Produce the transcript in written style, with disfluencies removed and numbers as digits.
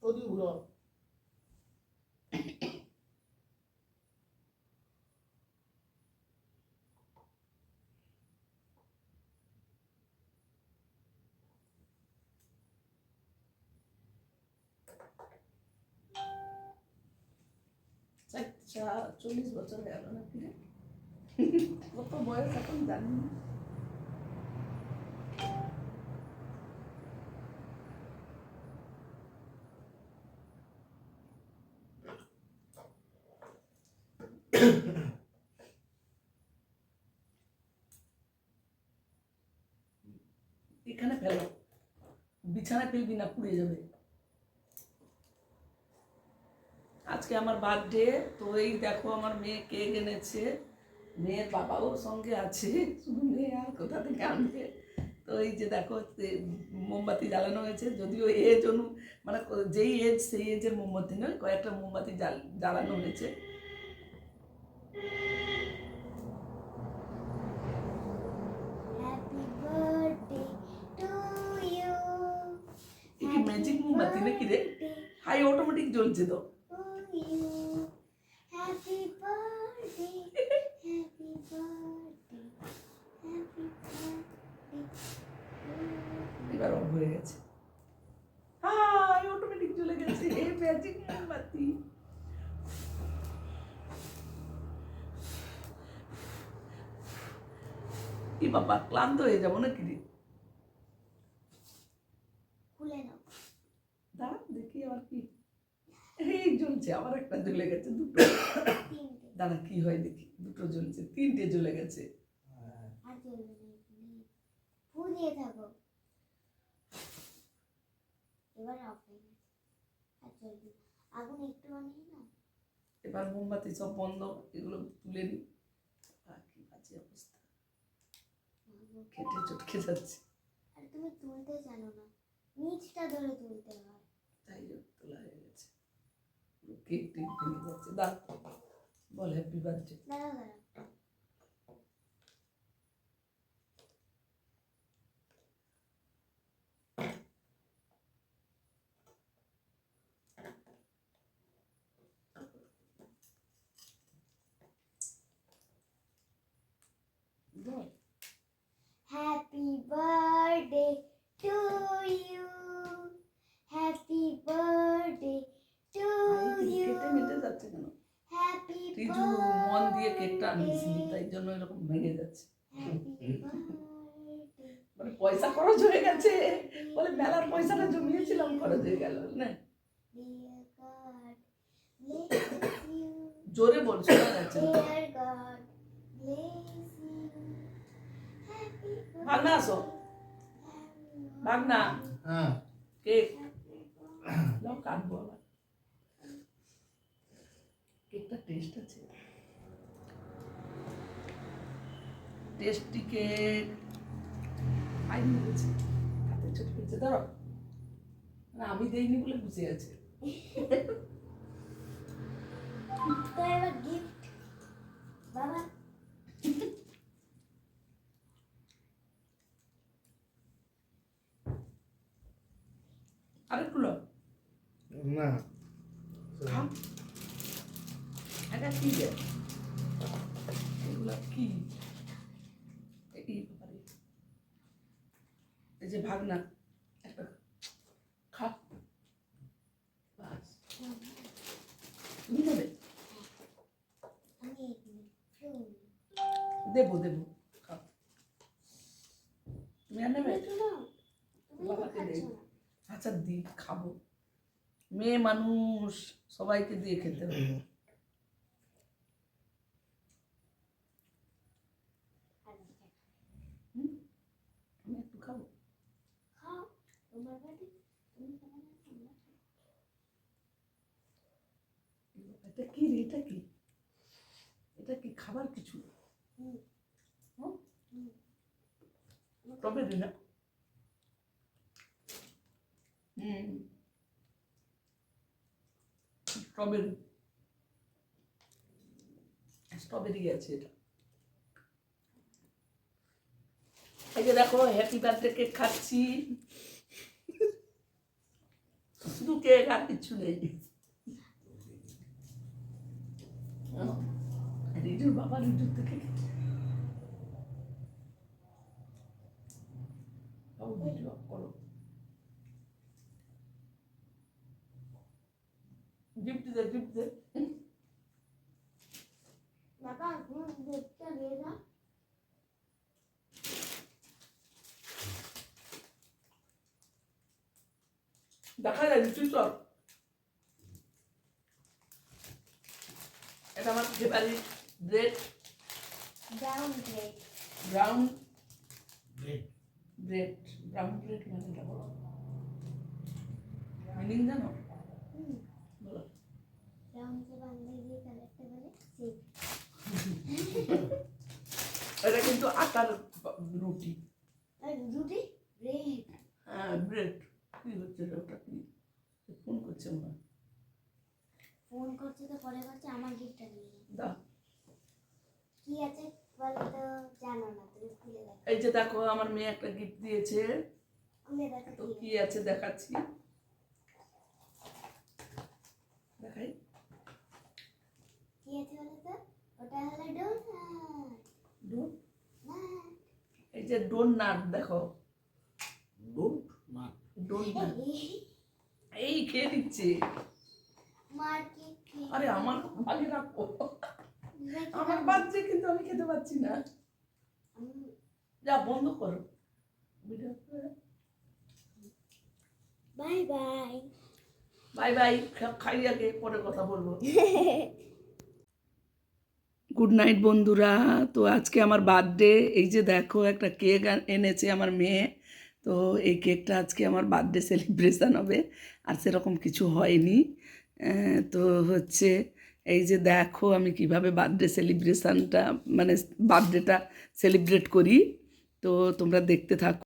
어디 울어? 자, 40 বছর হয়ে গেল না ফিরে কত বয়স এখন জানি না। এখানে ফেলো, বিছানায় ফেলবি না, পুড়ে যাবে। আজকে আমার বার্থডে, তো এই দেখো আমার মেয়ে কেক এনেছে, মেয়ের বাবাও সঙ্গে আছে, শুধু মেয়ে আর কোথা থেকে আনবে। তো এই যে দেখো মোমবাতি জ্বালানো হয়েছে, যদিও এজ মানে যেই এজ সেই এজের মোমবাতি নয়, কয়েকটা মোমবাতি জ্বালানো হয়েছে। কি ম্যাজিক মোমবাতি নাকি রে? হাই অটোমেটিক জ্বলছে তো। এবার অফ হয়ে গেছে। হাই অটোমেটিক জ্বলে গেছে, এই ম্যাজিক মোমবাতি। কি বাবা, ক্লান্ত হয়ে যাবো নাকি রে? দাঁড়া দেখি আবার কি। এই জ্বলছে, আবার একটা জ্বলে গেছে, দুটো। দাঁড়া কি হয় দেখি, দুটো জ্বলছে, 3টে জ্বলে গেছে। এবার মোমবাতি সব বন্ধ, এগুলো তুলে নি। কি বাজে অবস্থা, খেটে চটকে যাচ্ছে। আর তুমি তুলতে জানো না, নিচটা ধরে তুলতে হয়, তাই তোলা হয়ে গেছে। কেক টেক ভেঙে যাচ্ছে। দাঁড়া বল হ্যাপি বার্থডে। দাঁড়া দাঁড়া। Happy birthday to you. Happy birthday to you. কেটে মেটে যাচ্ছে কেন? Happy টিজু মন দিয়ে কেকটা আনিয়েছিলি, তাই জন্য এরকম ভেঙে যাচ্ছে। মানে পয়সা খরচ হয়ে গেছে, বলে মেলার পয়সাটা জমিয়েছিলাম, খরচ হয়ে গেল না। জোরে বল, শোনা যাচ্ছে না। ভাগনা আসো, ভাগনা। হ্যাঁ কেক নাও, কাটবো আবার। কেকটা টেস্ট আছে, টেস্টি কেক। ফাইন হয়েছে, হাতে ছোট হয়েছে। ধরো না, আমি দেইনি বলে বুঝে আছে। গিফট বাবা। আরেকটু লো না খাও। এটা কি রে? এগুলো কি? এই যে ভাগনা একটা খা, বাস। তুমি নেবে? দেবো দেবো, খাও। তুমি আর নেবে? বাবাকে দেই। আচ্ছা দি, খাবো। মেয়ে মানুষ, সবাইকে দিয়ে খেতে হবে। আমি একটু খাবো। এটা কি রে? এটা কি? এটা কি খাবার কিছু? টবে দিন না। স্ট্রবেরি, স্ট্রবেরি আছে এটা। এই যে দেখো হ্যাপি বার্থডে কেক খাচ্ছি। শুধু কেক আর কিছু নেই। রিজুর বাবা রিজুর থেকে ভিডিও করো, গিফট দে গিফট দে। বাবা তুমি দেখতে দিয়ে দাও। দেখা যায় তুই চল। এটা আমার favourite bread, brown bread. Brown bread, brown bread মানে এটা বলো, মিনিং জানো? বলো। ব্রাউন কে বাংলায় দিয়ে কালারটা বলে সেক। এটা কিন্তু আটার রুটি। আর রুটি ব্রেড। হ্যাঁ ব্রেড। কি হচ্ছে ওটা? কি ফোন করছে মনে হয়। ফোন করছে তো পরে করছে, আমার গিফটটা নিয়ে নাও। দাও। কি আছে বলো তো, জানো না তুমি, খুলে দেখো। এই যে দেখো আমার মেয়ে একটা গিফট দিয়েছে, খুলে দেখো তো কি কি আছে দেখাচ্ছি, দেখাই। কি আছে বলো তো, ওটা হলো ডোনাট। Don't, nut. এই যে ডোন্ট নাট দেখো, ডোন্ট নাট। Don't nut. এই খেয়ে দিচ্ছে। মার্কেট থেকে। আরে আমার ভাগে রাখো, আমার বাচ্চা কিন্তু আমি খেতে পাচ্ছি না। যা বন্ধ করো video. Bye bye. Bye bye, খাই আগে পরে কথা বলবো। গুড নাইট বন্ধুরা। তো আজকে আমার বার্থডে, এই যে দেখো একটা কেক এনেছে আমার মেয়ে। তো এই কেকটা আজকে আমার বার্থডে সেলিব্রেশন হবে, আর সেরকম কিছু হয়নি। তো হচ্ছে এই যে দেখো আমি কিভাবে বার্থডে সেলিব্রেশনটা মানে বার্থডেটা সেলিব্রেট করি, তো তোমরা দেখতে থাকো।